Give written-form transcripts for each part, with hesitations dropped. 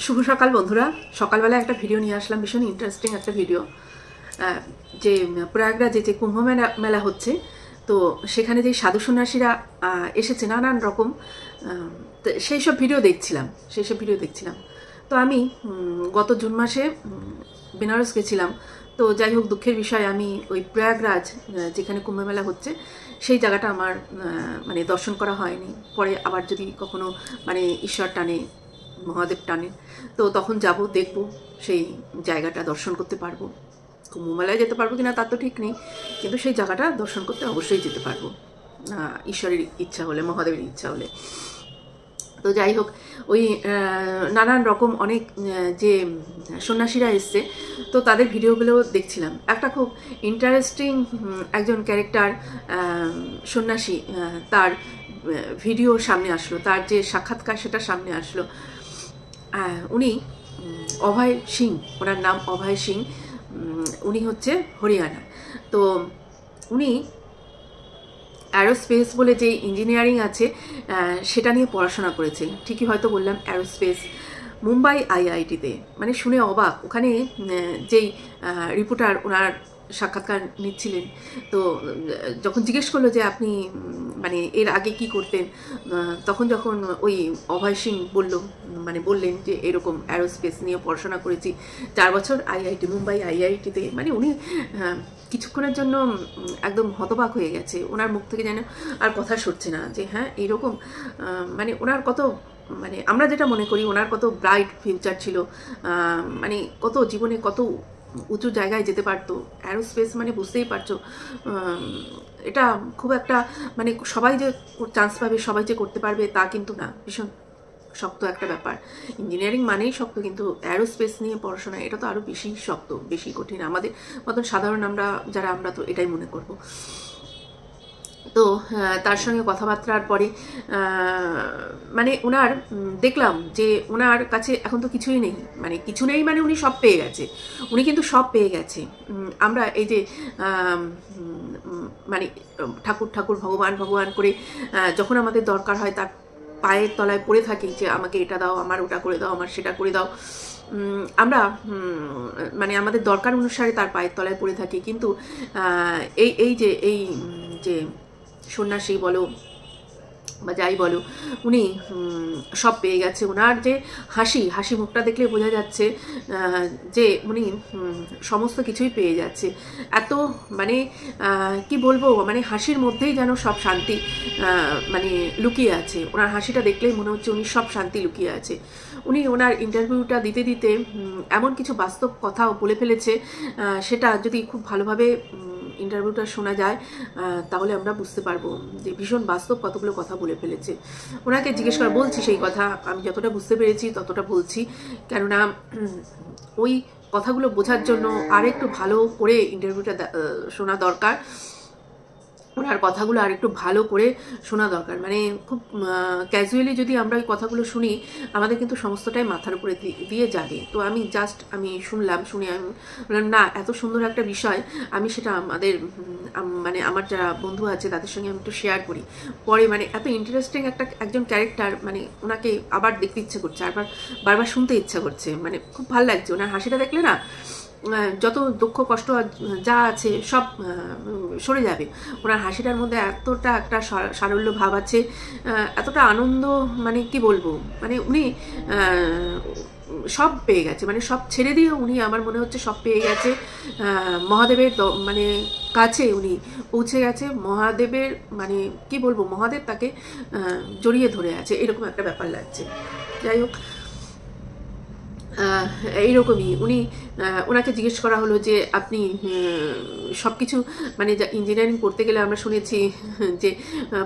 শুভ সকাল বন্ধুরা। সকালবেলা একটা ভিডিও নিয়ে আসলাম, ভীষণ ইন্টারেস্টিং একটা ভিডিও। যে প্রয়াগরাজে যে কুম্ভ মেলা হচ্ছে, তো সেখানে যে সাধু সন্ন্যাসীরা এসেছে নানান রকম, সেই সব ভিডিও দেখছিলাম। তো আমি গত জুন মাসে বেনারস গেছিলাম। তো যাই হোক, দুঃখের বিষয় আমি ওই প্রয়াগরাজ যেখানে কুম্ভ মেলা হচ্ছে সেই জায়গাটা আমার মানে দর্শন করা হয়নি। পরে আবার যদি কখনো মানে ঈশ্বর টানে, মহাদেব টানে, তো তখন যাব, দেখব, সেই জায়গাটা দর্শন করতে পারবো। কুম্ভ মেলায় যেতে পারবো কিনা তার তো ঠিক নেই, কিন্তু সেই জায়গাটা দর্শন করতে অবশ্যই যেতে পারবো, ঈশ্বরের ইচ্ছা হলে, মহাদেবের ইচ্ছা হলে। তো যাই হোক, ওই নানান রকম অনেক যে সন্ন্যাসীরা এসছে, তো তাদের ভিডিওগুলো দেখছিলাম। একটা খুব ইন্টারেস্টিং একজন ক্যারেক্টার সন্ন্যাসী, তার ভিডিও সামনে আসলো, তার যে সাক্ষাৎকার সেটা সামনে আসলো। উনি অভয় সিং, ওনার নাম অভয় সিং। উনি হচ্ছে হরিয়ানা। তো উনি অ্যারোস্পেস বলে যে ইঞ্জিনিয়ারিং আছে সেটা নিয়ে পড়াশোনা করেছে। ঠিকই হয়তো বললাম, অ্যারোস্পেস, মুম্বাই আইআইটিতে। মানে শুনে অবাক। ওখানে যেই রিপোর্টার ওনার সাক্ষাৎকার নিচ্ছিলেন, তো যখন জিজ্ঞেস করলো যে আপনি মানে এর আগে কি করতেন, তখন যখন ওই অভয় সিং বললেন যে এরকম অ্যারোস্পেস নিয়ে পড়াশোনা করেছি 4 বছর আইআইটি, মুম্বাই আইআইটিতে। মানে উনি কিছুক্ষণের জন্য একদম হতবাক হয়ে গেছে। ওনার মুখ থেকে যেন আর কথা সরছে না যে হ্যাঁ এইরকম। মানে ওনার কত, মানে আমরা যেটা মনে করি ওনার কত ব্রাইট ফিউচার ছিল, মানে কত জীবনে কত উঁচু জায়গায় যেতে পারতো। অ্যারোস্পেস মানে বুঝতেই পারছো, এটা খুব একটা মানে সবাই যে চান্স পাবে, সবাই যে করতে পারবে তা কিন্তু না। ভীষণ শক্ত একটা ব্যাপার। ইঞ্জিনিয়ারিং মানেই শক্ত, কিন্তু অ্যারোস্পেস নিয়ে পড়াশোনা এটা তো আরও বেশি শক্ত, বেশি কঠিন। আমাদের মতন সাধারণ আমরা তো এটাই মনে করব। তো তার সঙ্গে কথাবার্তার পরে মানে ওনার দেখলাম যে ওনার কাছে এখন তো কিছুই নেই, মানে কিছু নেই মানে উনি সব পেয়ে গেছে। উনি কিন্তু সব পেয়ে গেছে। আমরা এই যে মানে ঠাকুর ভগবান করে যখন আমাদের দরকার হয় তার পায়ের তলায় পড়ে থাকি যে আমাকে এটা দাও, আমার ওটা করে দাও, আমার সেটা করে দাও। আমরা মানে আমাদের দরকার অনুসারে তার পায়ের তলায় পড়ে থাকি। কিন্তু এই যে সন্ন্যাসী বলো বা যাই বলো, উনি সব পেয়ে গেছে। ওনার যে হাসি মুখটা দেখলে বোঝা যাচ্ছে যে উনি সমস্ত কিছুই পেয়ে যাচ্ছে। এত মানে কি বলবো, মানে হাসির মধ্যেই যেন সব শান্তি মানে লুকিয়ে আছে। ওনার হাসিটা দেখলেই মনে হচ্ছে উনি সব শান্তি লুকিয়ে আছে। উনি ওনার ইন্টারভিউটা দিতে এমন কিছু বাস্তব কথাও বলে ফেলেছে, সেটা যদি খুব ভালোভাবে ইন্টারভিউটা শোনা যায় তাহলে আমরা বুঝতে পারবো যে ভীষণ বাস্তব কতগুলো কথা বলে ফেলেছে। ওনাকে জিজ্ঞেস করে বলছি সেই কথা, আমি যতটা বুঝতে পেরেছি ততটা বলছি, কেননা ওই কথাগুলো বোঝার জন্য আর একটু ভালো করে ইন্টারভিউটা শোনা দরকার। ওনার কথাগুলো আর একটু ভালো করে শোনা দরকার। মানে খুব ক্যাজুয়ালি যদি আমরা ওই কথাগুলো শুনি, আমাদের কিন্তু সমস্তটাই মাথার উপরে দিয়ে যাবে। তো আমি শুনলাম, শুনে আমি বললাম না, এত সুন্দর একটা বিষয়, আমি সেটা মানে আমার যারা বন্ধু আছে তাদের সঙ্গে আমি একটু শেয়ার করি। পরে মানে এত ইন্টারেস্টিং একজন ক্যারেক্টার, মানে ওনাকে আবার দেখতে ইচ্ছে করছে, বারবার শুনতে ইচ্ছা করছে। মানে খুব ভালো লাগছে ওনার হাসিটা দেখলে না, যত দুঃখ কষ্ট যা আছে সব সরে যাবে। ওনার হাসিটার মধ্যে এতটা একটা সারল্য ভাব আছে, এতটা আনন্দ, মানে কি বলবো, মানে উনি সব পেয়ে গেছে। মানে সব ছেড়ে দিয়ে উনি, আমার মনে হচ্ছে সব পেয়ে গেছে। মহাদেবের মানে কাছে উনি পৌঁছে গেছে। মহাদেবের মানে কি বলবো, মহাদেব তাকে জড়িয়ে ধরে আছে, এরকম একটা ব্যাপার লাগছে। যাই হোক, এইরকমই উনি, ওনাকে জিজ্ঞেস করা হলো যে আপনি সব কিছু মানে ইঞ্জিনিয়ারিং পড়তে গেলে আমরা শুনেছি যে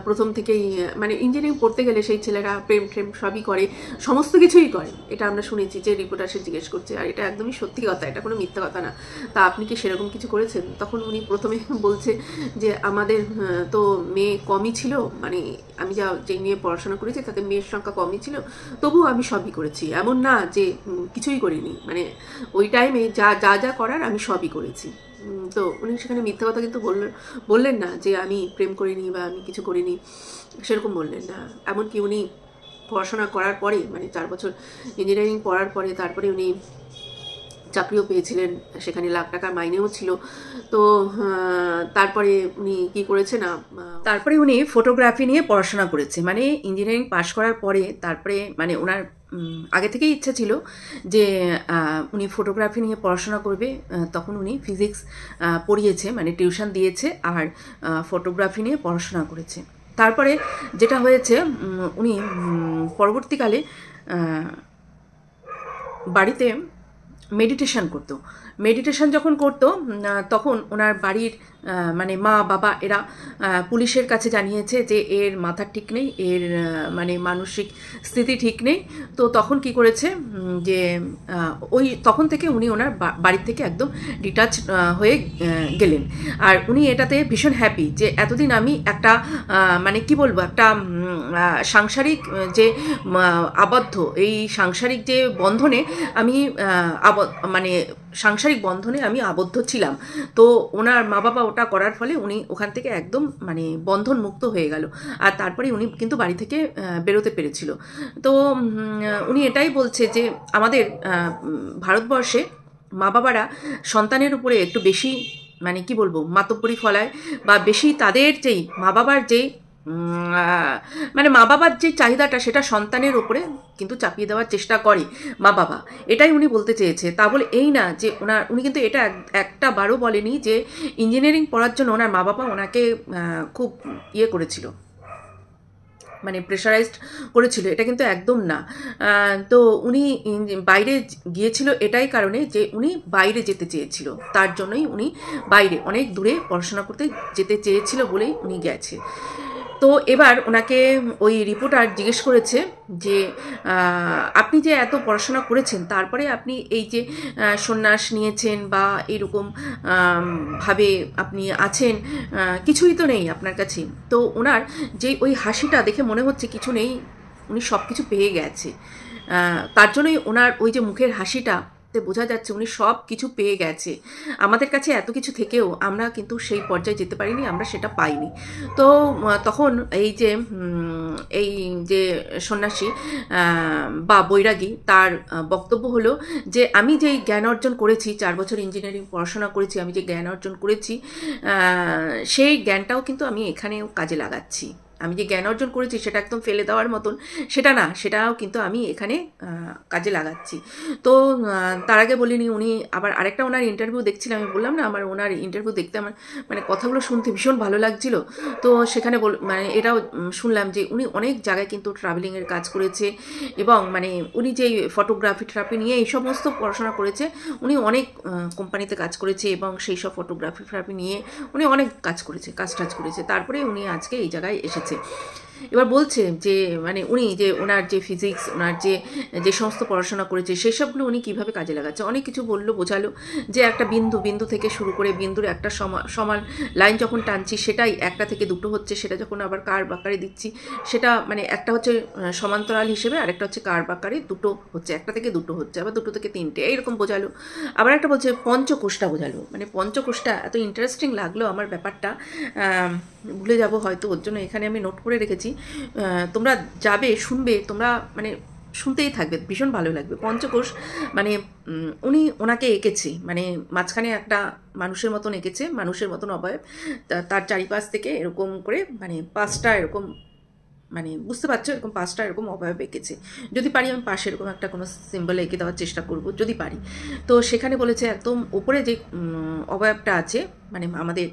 প্রথম থেকেই মানে ইঞ্জিনিয়ারিং পড়তে গেলে সেই ছেলেরা প্রেম সবই করে, সমস্ত কিছুই করে, এটা আমরা শুনেছি। যে রিপোর্টার সে জিজ্ঞেস করছে, আর এটা একদমই সত্যি কথা, এটা কোনো মিথ্যা কথা না। তা আপনি কি সেরকম কিছু করেছেন? তখন উনি প্রথমে বলছে যে আমাদের তো মেয়ে কমই ছিল, মানে আমি যে নিয়ে পড়াশোনা করেছি তাতে মেয়ের সংখ্যা কমই ছিল, তবুও আমি সবই করেছি, এমন না যে কিছুই করিনি। মানে ওই টাইমে যা করার আমি সবই করেছি। তো উনি সেখানে মিথ্যা কথা কিন্তু বললেন না যে আমি প্রেম করিনি বা আমি কিছু করিনি, সেরকম বললেন না। এমনকি উনি পড়াশোনা করার পরে, মানে 4 বছর ইঞ্জিনিয়ারিং পড়ার পরে তারপরে উনি চাকরিও পেয়েছিলেন, সেখানে লাখ টাকা মাইনেও ছিল। তো তারপরে উনি কি করেছে না, তারপরে উনি ফটোগ্রাফি নিয়ে পড়াশোনা করেছে। মানে ইঞ্জিনিয়ারিং পাশ করার পরে তারপরে মানে ওনার আগে থেকেই ইচ্ছা ছিল যে উনি ফটোগ্রাফি নিয়ে পড়াশোনা করবে। তখন উনি ফিজিক্স পড়িয়েছে, মানে টিউশন দিয়েছে, আর ফটোগ্রাফি নিয়ে পড়াশোনা করেছে। তারপরে যেটা হয়েছে, উনি পরবর্তীকালে বাড়িতে মেডিটেশন করতো। মেডিটেশন যখন করতো তখন ওনার বাড়ির মানে মা বাবা এরা পুলিশের কাছে জানিয়েছে যে এর মাথা ঠিক নেই, এর মানে মানসিক স্থিতি ঠিক নেই। তো তখন কি করেছে যে ওই তখন থেকে উনি ওনার বাড়ির থেকে একদম ডিটাচ হয়ে গেলেন। আর উনি এটাতে ভীষণ হ্যাপি যে এতদিন আমি একটা মানে কি বলবো, একটা সাংসারিক যে আবদ্ধ, এই সাংসারিক যে বন্ধনে আমি মানে সাংসারিক বন্ধনে আমি আবদ্ধ ছিলাম। তো ওনার মা বাবা ওটা করার ফলে উনি ওখান থেকে একদম মানে বন্ধন মুক্ত হয়ে গেল। আর তারপরে উনি কিন্তু বাড়ি থেকে বেরোতে পেরেছিল। তো উনি এটাই বলছে যে আমাদের ভারতবর্ষে মা বাবারা সন্তানের উপরে একটু বেশি মানে কি বলবো মাতব্বরি ফলায়, বা বেশি তাদের যেই মা বাবার যেই মানে মা বাবার যে চাহিদাটা সেটা সন্তানের উপরে কিন্তু চাপিয়ে দেওয়ার চেষ্টা করে মা বাবা। এটাই উনি বলতে চেয়েছে। তা বলে এই না যে উনি কিন্তু এটা একটা বারও বলেনি যে ইঞ্জিনিয়ারিং পড়ার জন্য ওনার মা বাবা ওনাকে খুব ইয়ে করেছিল, মানে প্রেশারাইজড করেছিল, এটা কিন্তু একদম না। তো উনি বাইরে গিয়েছিল এটাই কারণে যে উনি বাইরে যেতে চেয়েছিল, তার জন্যই উনি বাইরে অনেক দূরে পড়াশোনা করতে যেতে চেয়েছিল বলেই উনি গেছে। তো এবার ওনাকে ওই রিপোর্টার জিজ্ঞেস করেছে যে আপনি যে এত পড়াশোনা করেছেন তারপরে আপনি এই যে সন্ন্যাস নিয়েছেন বা এইরকম ভাবে আপনি আছেন, কিছুই তো নেই আপনার কাছে। তো ওনার যে ওই হাসিটা দেখে মনে হচ্ছে কিছু নেই, উনি সব কিছু পেয়ে গেছে। তার জন্যই ওনার ওই যে মুখের হাসিটা বোঝা যাচ্ছে উনি সব কিছু পেয়ে গেছে। আমাদের কাছে এত কিছু থেকেও আমরা কিন্তু সেই পর্যায়ে যেতে পারিনি, আমরা সেটা পাইনি। তো তখন এই যে সন্ন্যাসী বা বৈরাগী তার বক্তব্য হলো যে আমি যেই জ্ঞান অর্জন করেছি, 4 বছর ইঞ্জিনিয়ারিং পড়াশোনা করেছি, আমি যে জ্ঞান অর্জন করেছি সেই জ্ঞানটাও কিন্তু আমি এখানেও কাজে লাগাচ্ছি। আমি যে জ্ঞান অর্জন করেছি সেটা একদম ফেলে দেওয়ার মতন সেটা না, সেটাও কিন্তু আমি এখানে কাজে লাগাচ্ছি। তো তার আগে বলিনি, উনি আবার আরেকটা ওনার ইন্টারভিউ দেখছিলাম, আমি বললাম না আমার ওনার ইন্টারভিউ দেখতে আমার মানে কথাগুলো শুনতে ভীষণ ভালো লাগছিল। তো সেখানে মানে এটাও শুনলাম যে উনি অনেক জায়গায় কিন্তু ট্রাভেলিংয়ের কাজ করেছে, এবং মানে উনি যে ফটোগ্রাফি নিয়ে এই সমস্ত পড়াশোনা করেছে, উনি অনেক কোম্পানিতে কাজ করেছে এবং সেই সব ফটোগ্রাফি নিয়ে উনি অনেক কাজ টাজ করেছে। তারপরে উনি আজকে এই জায়গায় এসেছে। এবার বলছে যে মানে উনি যে ওনার যে ফিজিক্স, ওনার যে সমস্ত পড়াশোনা করেছে সেই সবগুলো উনি কীভাবে কাজে লাগাচ্ছে। অনেক কিছু বললো, বোঝালো যে একটা বিন্দু থেকে শুরু করে বিন্দুর একটা সমান লাইন যখন টানছি সেটাই একটা থেকে দুটো হচ্ছে, সেটা যখন আবার কার্ভ আকারে দিচ্ছি সেটা মানে একটা হচ্ছে সমান্তরাল হিসেবে, আরেকটা হচ্ছে কার্ভ আকারে দুটো হচ্ছে, একটা থেকে দুটো হচ্ছে, আবার দুটো থেকে তিনটে, এইরকম বোঝালো। আবার একটা বলছে পঞ্চকোষটা বোঝালো। মানে পঞ্চকোষটা এত ইন্টারেস্টিং লাগলো আমার ব্যাপারটা, ভুলে যাব হয়তো, ওর জন্য এখানে আমি নোট করে রেখেছি। তোমরা যাবে শুনবে, তোমরা মানে শুনতেই থাকবে, ভীষণ ভালো লাগবে। পঞ্চকোষ মানে উনি ওনাকে এঁকেছে, মানে মাঝখানে একটা মানুষের মতন এঁকেছে, মানুষের মতন অবয়ব, তার চারিপাশ থেকে এরকম করে মানে 5টা এরকম, মানে বুঝতে পারছো এরকম 5টা এরকম অবয়ব এঁকেছে। যদি পারি আমি পাশে এরকম একটা কোনো সিম্বল এঁকে দেওয়ার চেষ্টা করব যদি পারি। তো সেখানে বলেছে একদম ওপরে যে অবয়বটা আছে মানে আমাদের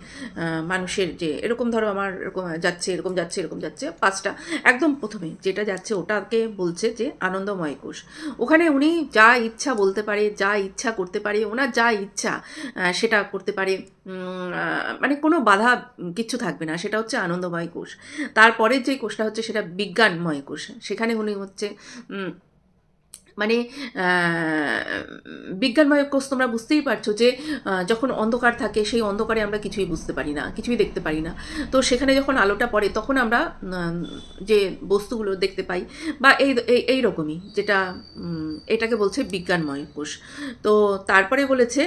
মানুষের যে এরকম ধরো আমার এরকম যাচ্ছে এরকম যাচ্ছে এরকম যাচ্ছে 5টা, একদম প্রথমে যেটা যাচ্ছে ওটাকে বলছে যে আনন্দময় কোষ। ওখানে উনি যা ইচ্ছা বলতে পারে, যা ইচ্ছা করতে পারে, ওনার যা ইচ্ছা সেটা করতে পারে, মানে কোনো বাধা কিচ্ছু থাকবে না, সেটা হচ্ছে আনন্দময় কোষ। তারপরের যে কোষটা হচ্ছে সেটা বিজ্ঞানময় কোষ। সেখানে উনি হচ্ছে মানে বিজ্ঞানময় কোষ, তোমরা বুঝতেই পারছো যে যখন অন্ধকার থাকে সেই অন্ধকারে আমরা কিছুই বুঝতে পারি না, কিছুই দেখতে পারি না। তো সেখানে যখন আলোটা পড়ে তখন আমরা যে বস্তুগুলো দেখতে পাই বা এই রকমই, যেটা এটাকে বলছে বিজ্ঞানময় কোষ। তো তারপরে বলেছে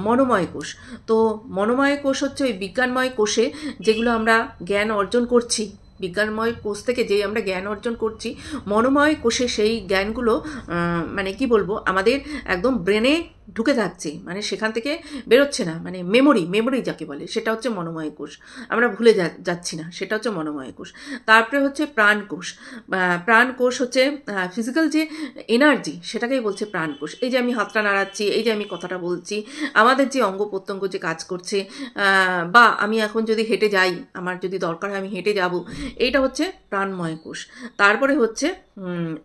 মনোময় কোষ। তো মনোময় কোষ হচ্ছে ওই বিজ্ঞানময় কোষে যেগুলো আমরা জ্ঞান অর্জন করছি বিজ্ঞানময় কোষ থেকে যেই আমরা জ্ঞান অর্জন করছি, মনোময় কোষে সেই জ্ঞানগুলো মানে কি বলবো, আমাদের একদম ব্রেনে ঢুকে থাকছে, মানে সেখান থেকে বেরোচ্ছে না, মানে মেমোরি যাকে বলে, সেটা হচ্ছে মনোময় কোষ। আমরা ভুলে যাচ্ছি না, সেটা হচ্ছে মনোময় কোষ। তারপরে হচ্ছে প্রাণকোষ। প্রাণকোষ হচ্ছে ফিজিক্যাল যে এনার্জি, সেটাকেই বলছে প্রাণকোষ। এই যে আমি হাতটা নাড়াচ্ছি, এই যে আমি কথাটা বলছি, আমাদের যে অঙ্গ প্রত্যঙ্গ যে কাজ করছে, বা আমি এখন যদি হেঁটে যাই, আমার যদি দরকার হয় আমি হেঁটে যাব, এইটা হচ্ছে প্রাণময় কোষ। তারপরে হচ্ছে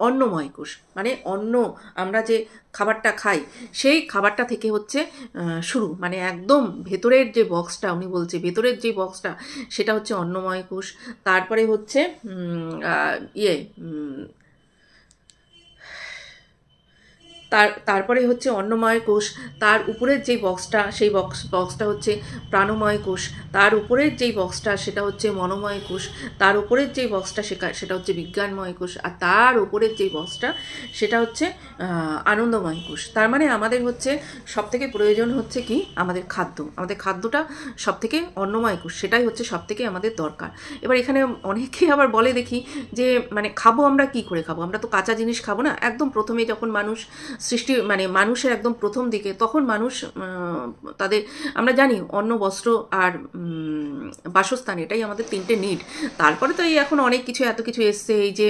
অন্নময় কোষ, মানে অন্ন, আমরা যে খাবারটা খাই সেই খাবারটা থেকে হচ্ছে শুরু, মানে একদম ভেতরের যে বক্সটা, উনি বলছে ভেতরের যে বক্সটা, সেটা হচ্ছে অন্নময় কোষ। তারপরে হচ্ছে তারপরে হচ্ছে অন্নময় কোষ, তার উপরের যেই বক্সটা, সেই বক্সটা হচ্ছে প্রাণময় কোষ, তার উপরের যেই বক্সটা সেটা হচ্ছে মনোময় কোষ, তার উপরের যেই বক্সটা সেটা হচ্ছে বিজ্ঞানময় কোষ, আর তার উপরের যেই বক্সটা সেটা হচ্ছে আনন্দময় কোষ। তার মানে আমাদের হচ্ছে সবথেকে প্রয়োজন হচ্ছে কি, আমাদের খাদ্য। আমাদের খাদ্যটা সবথেকে অন্নময় কোষ, সেটাই হচ্ছে সবথেকে আমাদের দরকার। এবার এখানে অনেকে আবার বলে দেখি যে মানে খাবো আমরা কি করে খাবো, আমরা তো কাঁচা জিনিস খাবো না। একদম প্রথমে যখন মানুষ সৃষ্টি, মানে মানুষের একদম প্রথম দিকে, তখন মানুষ তাদের, আমরা জানি অন্ন, বস্ত্র আর বাসস্থান, এটাই আমাদের তিনটে নিড। তারপরে তো এই এখন অনেক কিছু, এত কিছু এসছে, এই যে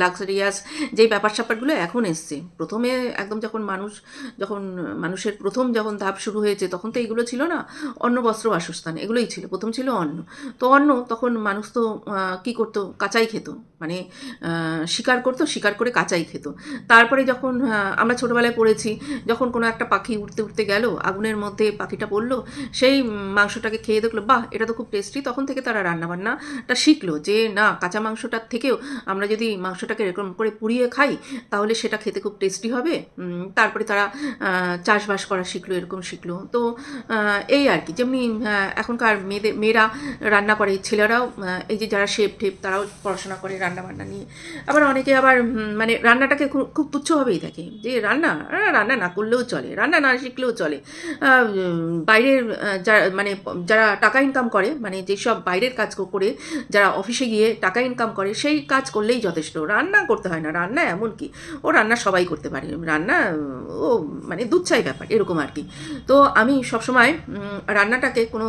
লাক্সারিয়াস যেই ব্যাপার স্যাপারগুলো এখন এসছে। প্রথমে একদম যখন মানুষের প্রথম যখন ধাপ শুরু হয়েছে, তখন তো এইগুলো ছিল না, অন্ন, বস্ত্র, বাসস্থান, এগুলোই ছিল। প্রথম ছিল অন্ন। তো অন্ন, তখন মানুষ তো কী করতো, কাঁচাই খেত, মানে শিকার করতো, শিকার করে কাঁচাই খেত। তারপরে যখন আমরা ছোটোবেলায় পড়েছি, যখন কোনো একটা পাখি উঠতে উঠতে গেল, আগুনের মধ্যে পাখিটা পড়লো, সেই মাংসটাকে খেয়ে দেখলো, বাহ এটা তো খুব টেস্টি, তখন থেকে তারা রান্নাবান্নাটা শিখলো যে না, কাঁচা মাংসটার থেকেও আমরা যদি মাংসটাকে এরকম করে পুড়িয়ে খাই, তাহলে সেটা খেতে খুব টেস্টি হবে। তারপরে তারা চাষবাস করা শিখলো, এরকম শিখলো। তো এই আর কি, যেমনি এখনকার মেয়েরা রান্না করে, ছেলেরাও এই যে যারা শেফ টেপ, তারাও পড়াশোনা করে রান্নাবান্না নিয়ে। আবার অনেকে আবার মানে রান্নাটাকে খুব তুচ্ছভাবেই থাকে, যে রান্না না করলেও চলে, রান্না না শিখলেও চলে। বাইরের মানে যারা টাকা ইনকাম করে, মানে যেসব বাইরের কাজ করে যারা অফিসে গিয়ে টাকা ইনকাম করে, সেই কাজ করলেই যথেষ্ট, রান্না করতে হয় না। রান্না এমন কি, ও রান্না সবাই করতে পারে, রান্না ও মানে দুচ্ছাই ব্যাপার, এরকম আর কি। তো আমি সবসময় রান্নাটাকে কোনো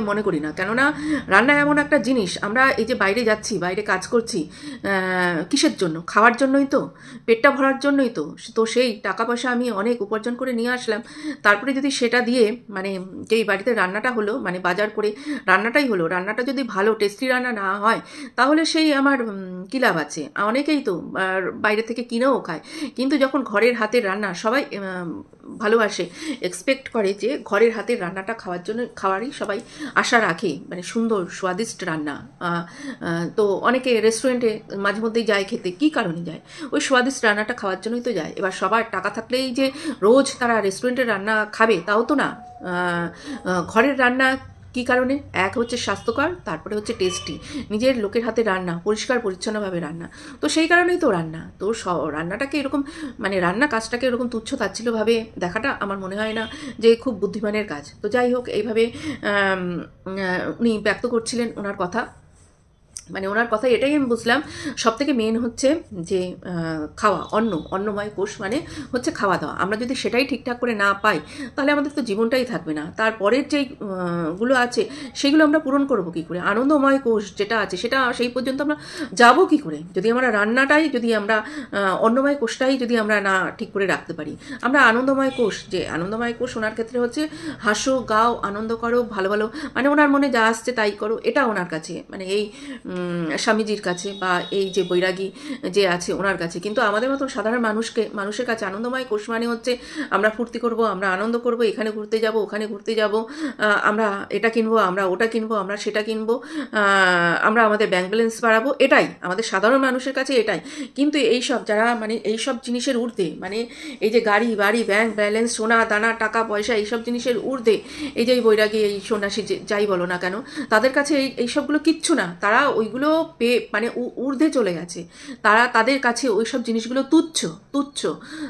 মনে করি না, কেননা রান্না এমন একটা জিনিস, আমরা এই যে বাইরে যাচ্ছি, বাইরে কাজ করছি, কিসের জন্য? খাওয়ার জন্যই তো, পেটটা ভরার জন্যই তো। তো সেই টাকা পয়সা আমি অনেক উপার্জন করে নিয়ে আসলাম, তারপরে যদি সেটা দিয়ে, মানে যেই বাড়িতে রান্নাটা হলো, মানে বাজার করে রান্নাটাই হলো, রান্নাটা যদি ভালো টেস্টি রান্না না হয়, তাহলে সেই আমার কী লাভ আছে? অনেকেই তো বাইরে থেকে কিনেও খায়, কিন্তু যখন ঘরের হাতের রান্না, সবাই ভালোবাসে, এক্সপেক্ট করে যে ঘরের হাতের রান্নাটা খাওয়ারই সবাই আশা রাখে, মানে সুন্দর স্বাদিষ্ট রান্না। তো অনেকে রেস্টুরেন্টে মাঝে মধ্যেই যায় খেতে, কী কারণে যায়? ওই স্বাদিষ্ট রান্নাটা খাওয়ার জন্যই তো যায়। এবার সবার টাকা থাকলেই যে রোজ তারা রেস্টুরেন্টের রান্না খাবে, তাও তো না। ঘরের রান্না কী কারণে? এক হচ্ছে স্বাস্থ্যকর, তারপরে হচ্ছে টেস্টি, নিজের লোকের হাতে রান্না, পরিষ্কার পরিচ্ছন্নভাবে রান্না। তো সেই কারণেই তো রান্না। তো রান্নাটাকে এরকম, মানে রান্না কাজটাকে এরকম তুচ্ছ তাচ্ছিল্যভাবে দেখাটা আমার মনে হয় না যে খুব বুদ্ধিমানের কাজ। তো যাই হোক, এইভাবে উনি ব্যক্ত করছিলেন ওনার কথা। মানে ওনার কথা এটাই আমি বুঝলাম, সবথেকে মেন হচ্ছে যে খাওয়া, অন্নময় কোষ মানে হচ্ছে খাওয়া দাওয়া। আমরা যদি সেটাই ঠিকঠাক করে না পাই, তাহলে আমাদের তো জীবনটাই থাকবে না। তারপরের যেই গুলো আছে, সেগুলো আমরা পূরণ করবো কী করে? আনন্দময় কোষ যেটা আছে, সেটা সেই পর্যন্ত আমরা যাবো কী করে, যদি আমরা রান্নাটাই, যদি আমরা অন্নময় কোষটাই যদি আমরা না ঠিক করে রাখতে পারি। আমরা আনন্দময় কোষ, যে আনন্দময় কোষ ওনার ক্ষেত্রে হচ্ছে হাসো, গাও, আনন্দ করো, ভালো ভালো, মানে ওনার মনে যা আসছে তাই করো, এটা ওনার কাছে, মানে এই স্বামীজির কাছে, বা এই যে বৈরাগী যে আছে ওনার কাছে। কিন্তু আমাদের মতন সাধারণ মানুষের কাছে আনন্দময় কোষ মানে হচ্ছে আমরা ফুর্তি করব, আমরা আনন্দ করব, এখানে ঘুরতে যাব, ওখানে ঘুরতে যাব, আমরা এটা কিনবো, আমরা ওটা কিনবো, আমরা সেটা কিনবো, আমরা আমাদের ব্যাংক ব্যালেন্স বাড়াবো, এটাই আমাদের সাধারণ মানুষের কাছে, এটাই। কিন্তু এইসব যারা, মানে এইসব জিনিসের ঊর্ধ্বে, মানে এই যে গাড়ি বাড়ি, ব্যাংক ব্যালেন্স, সোনা দানা, টাকা পয়সা, এইসব জিনিসের ঊর্ধ্বে এই যে বৈরাগী, এই সন্ন্যাসী যাই বলো না কেন, তাদের কাছে এইসবগুলো কিচ্ছু না। তারা ওই ওইগুলো পেয়ে মানে ঊর্ধ্বে চলে গেছে, তাদের কাছে ওই সব জিনিসগুলো তুচ্ছ তুচ্ছ।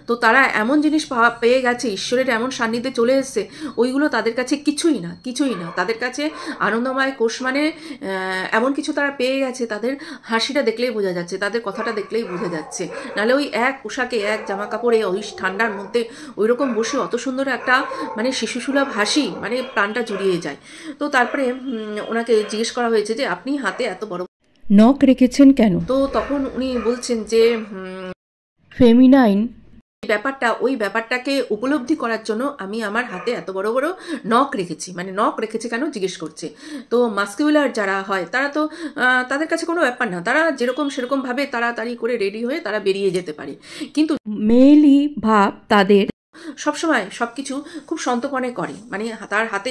তো তারা এমন জিনিস পেয়ে গেছে, ঈশ্বরের এমন সান্নিধ্যে চলে এসছে, ওইগুলো তাদের কাছে কিছুই না, কিছুই না। তাদের কাছে আনন্দময় কোষ মানে এমন কিছু তারা পেয়ে গেছে, তাদের হাসিটা দেখলেই বোঝা যাচ্ছে, তাদের কথাটা দেখলেই বোঝা যাচ্ছে। নাহলে ওই এক পোশাকে, এক জামা কাপড়ে, ওই ঠান্ডার মধ্যে ওই রকম বসে অত সুন্দর একটা মানে শিশুসুলভ হাসি, মানে প্রাণটা জুড়িয়ে যায়। তো তারপরে ওনাকে জিজ্ঞেস করা হয়েছে যে আপনি হাতে এত বড় নখ রেখেছেন কেন? তো তখন উনি বলছেন যে ফেমিনাইন ব্যাপারটা, ওই ব্যাপারটাকে উপলব্ধি করার জন্য আমি আমার হাতে এত বড় বড় নখ রেখেছি। মানে নখ রেখেছে কেন জিজ্ঞেস করছে। তো মাস্কিউলার যারা হয় তারা তো তাদের কাছে কোনো ব্যাপার না, তারা যেরকম সেরকম ভাবে তাড়াতাড়ি করে রেডি হয়ে তারা বেরিয়ে যেতে পারে। কিন্তু মেয়েলি ভাব তাদের সবসময় সব কিছু খুব সন্তর্পণে করে, মানে তার হাতে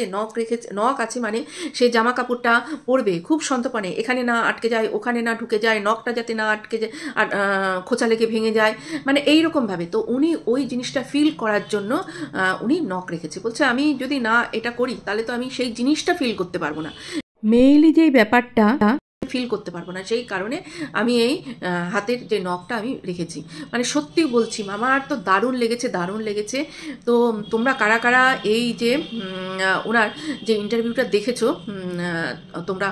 নখ আছে, মানে সে জামা কাপড়টা পরবে খুব সন্তর্পণে, এখানে না আটকে যায়, ওখানে না ঢুকে যায়, নখটা যাতে না আটকে যায়, খোঁচা লেগে ভেঙে যায়, মানে এইরকমভাবে। তো উনি ওই জিনিসটা ফিল করার জন্য উনি নখ রেখেছে। বলছে আমি যদি না এটা করি তাহলে তো আমি সেই জিনিসটা ফিল করতে পারবো না, মেয়েলি যেই ব্যাপারটা ফিল করতে পারবো না, সেই কারণে আমি এই হাতের যে নখটা আমি রেখেছি। মানে সত্যি বলছি আমার তো দারুণ লেগেছে, দারুণ লেগেছে। তো তোমরা কারা কারা এই যে ওনার যে ইন্টারভিউটা দেখেছো তোমরা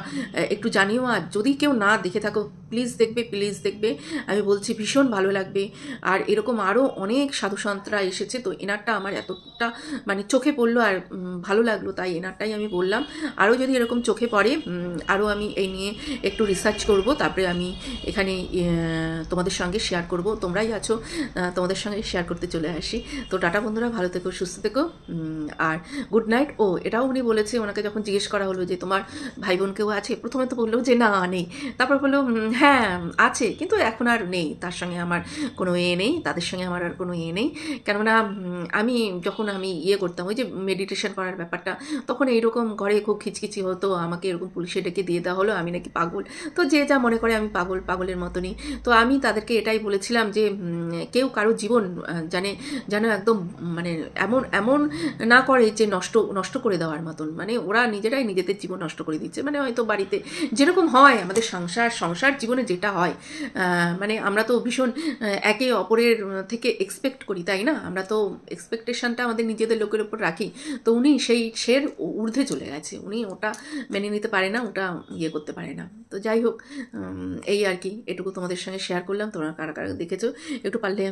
একটু জানিও। আর যদি কেউ না দেখে থাকো প্লিজ দেখবে, প্লিজ দেখবে, আমি বলছি ভীষণ ভালো লাগবে। আর এরকম আরও অনেক সাধুসন্তরা এসেছে, তো এনারটা আমার এতটা মানে চোখে পড়লো আর ভালো লাগলো, তাই এনারটাই আমি বললাম। আরও যদি এরকম চোখে পড়ে আরও আমি এই নিয়ে একটু রিসার্চ করব, তারপরে আমি এখানে তোমাদের সঙ্গে শেয়ার করব। তোমরাই আছো, তোমাদের সঙ্গে শেয়ার করতে চলে আসি। তো টাটা বন্ধুরা, ভালো থেকো, সুস্থ থেকো, আর গুড নাইট। ও এটাও উনি বলেছে, ওনাকে যখন জিজ্ঞেস করা হলো যে তোমার ভাই বোন কেউ আছে, প্রথমে তো বললো যে না নেই, তারপর বললো হ্যাঁ আছে, কিন্তু এখন আর নেই, তার সঙ্গে আমার কোনো নেই, তাদের সঙ্গে আমার আর কোনো নেই। কেননা আমি যখন আমি করতাম ওই যে মেডিটেশন করার ব্যাপারটা, তখন এইরকম ঘরে খুব খিচখিচি হতো, আমাকে এরকম পুলিশে ডেকে দিয়ে দেওয়া হলো আমি নাকি পাগল। তো যে যা মনে করে আমি পাগল, পাগলের মতনই। তো আমি তাদেরকে এটাই বলেছিলাম যে কেউ কারো জীবন যেন একদম মানে এমন না করে যে নষ্ট করে দেওয়ার মতন, মানে ওরা নিজেরাই নিজেদের জীবন নষ্ট করে দিচ্ছে। মানে হয়তো বাড়িতে যেরকম হয় আমাদের সংসার জীবনে যেটা হয়, মানে আমরা তো ভীষণ একে অপরের থেকে এক্সপেক্ট করি, তাই না? আমরা তো এক্সপেকটেশনটা আমাদের নিজেদের লোকের উপর রাখি। তো উনি সেই ঊর্ধ্বে চলে গেছে, উনি ওটা মেনে নিতে পারে না, ওটা করতে পারে না। তো যাই হোক, এই আর কি, এটুকু তোমাদের সঙ্গে শেয়ার করলাম। তোমরা কারা কারা দেখেছো একটু পারলে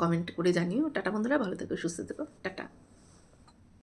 কমেন্ট করে জানিও। টাটা বন্ধুরা, ভালো থেকো, সুস্থ থেকো, টাটা।